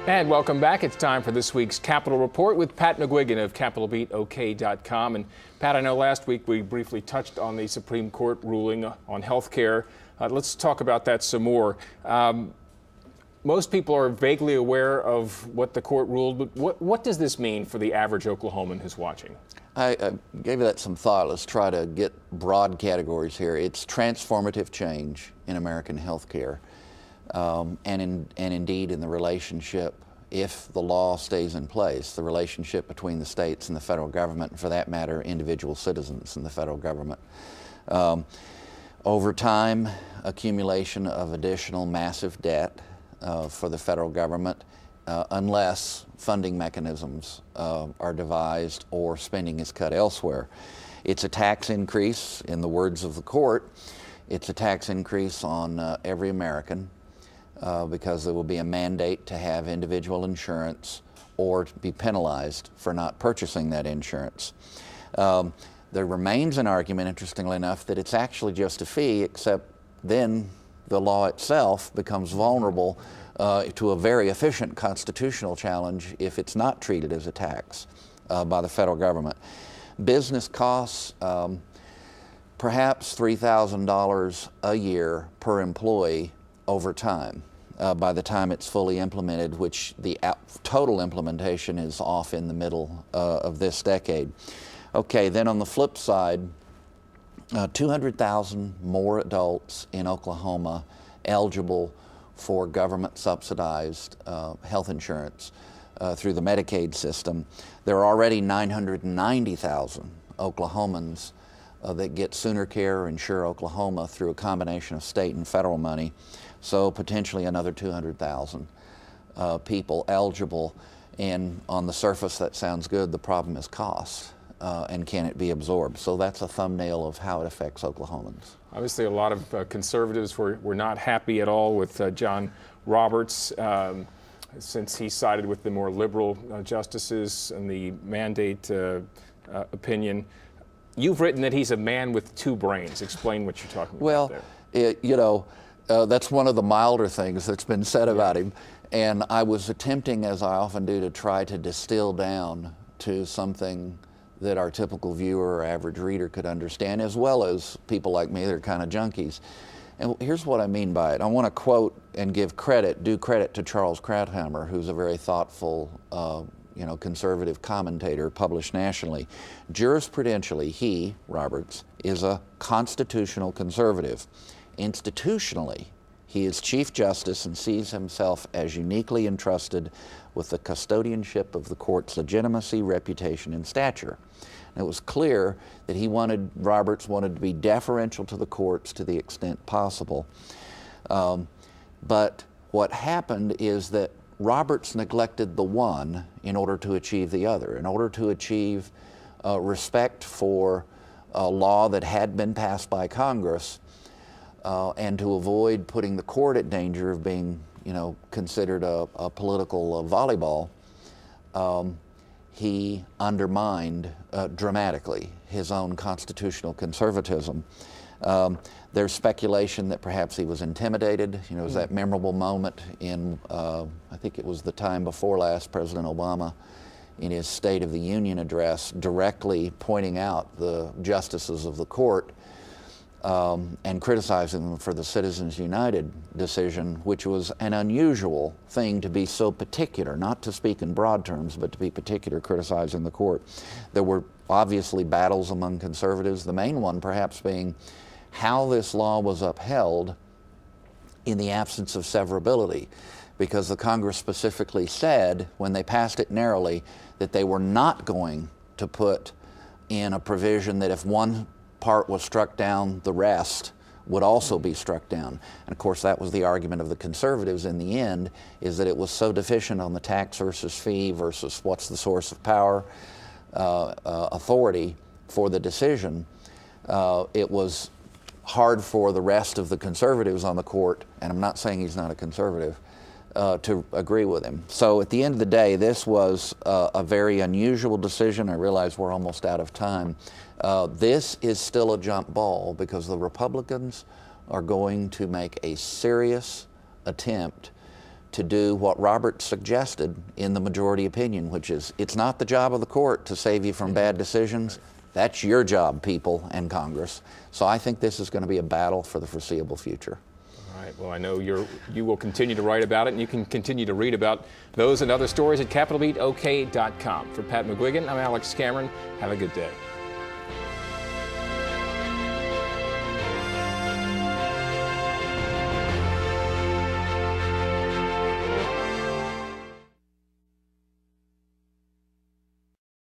And welcome back. It's time for this week's Capitol Report with Pat McGuigan of CapitolBeatOK.com. And Pat, I know last week we briefly touched on the Supreme Court ruling on health care. Let's talk about that some more. Most people are vaguely aware of what the court ruled, but what does this mean for the average Oklahoman who's watching? I gave that some thought. Let's try to get broad categories here. It's transformative change in American health care. And indeed in the relationship, if the law stays in place, the relationship between the states and the federal government, and for that matter, individual citizens and the federal government. Over time, accumulation of additional massive debt for the federal government, unless funding mechanisms are devised or spending is cut elsewhere. It's a tax increase, in the words of the court. It's a tax increase on every American. Because there will be a mandate to have individual insurance or to be penalized for not purchasing that insurance. There remains an argument, interestingly enough, that it's actually just a fee, except then the law itself becomes vulnerable to a very efficient constitutional challenge if it's not treated as a tax by the federal government. Business costs, perhaps $3,000 a year per employee over time. By the time it's fully implemented, which the total implementation is off in the middle of this decade. Okay, then on the flip side, 200,000 more adults in Oklahoma eligible for government-subsidized health insurance through the Medicaid system. There are already 990,000 Oklahomans that get Sooner Care or Insure Oklahoma through a combination of state and federal money. So potentially another 200,000 people eligible, and on the surface that sounds good. The problem is cost, and can it be absorbed? So that's a thumbnail of how it affects Oklahomans. Obviously, a lot of conservatives were not happy at all with John Roberts, since he sided with the more liberal justices and the mandate opinion. You've written that he's a man with two brains. Explain what you're talking about there. That's one of the milder things that's been said about him. And I was attempting, as I often do, to try to distill down to something that our typical viewer or average reader could understand, as well as people like me that are kind of junkies. And here's what I mean by it. I want to quote and give credit, due credit to Charles Krauthammer, who's a very thoughtful conservative commentator published nationally. Jurisprudentially, he, Roberts, is a constitutional conservative. Institutionally, he is Chief Justice and sees himself as uniquely entrusted with the custodianship of the court's legitimacy, reputation, and stature. And it was clear that Roberts wanted to be deferential to the courts to the extent possible. But what happened is that Roberts neglected the one in order to achieve the other, in order to achieve respect for a law that had been passed by Congress, and to avoid putting the court at danger of being, considered a political volleyball. He undermined dramatically his own constitutional conservatism. There's speculation that perhaps he was intimidated. It was that memorable moment in, I think it was the time before last, President Obama, in his State of the Union address, directly pointing out the justices of the court and criticizing them for the Citizens United decision, which was an unusual thing to be so particular, not to speak in broad terms, but to be particular criticizing the court. There were obviously battles among conservatives, the main one perhaps being how this law was upheld in the absence of severability, because the Congress specifically said, when they passed it narrowly, that they were not going to put in a provision that if one part was struck down, the rest would also be struck down. And of course that was the argument of the conservatives in the end, is that it was so deficient on the tax versus fee versus what's the source of power, authority for the decision. It was hard for the rest of the conservatives on the court, and I'm not saying he's not a conservative, to agree with him. So at the end of the day, this was a very unusual decision. I realize we're almost out of time. This is still a jump ball because the Republicans are going to make a serious attempt to do what Robert suggested in the majority opinion, which is it's not the job of the court to save you from bad decisions. That's your job, people and Congress. So I think this is going to be a battle for the foreseeable future. All right. Well, I know you will continue to write about it, and you can continue to read about those and other stories at capitalbeatok.com. For Pat McGuigan, I'm Alex Cameron. Have a good day.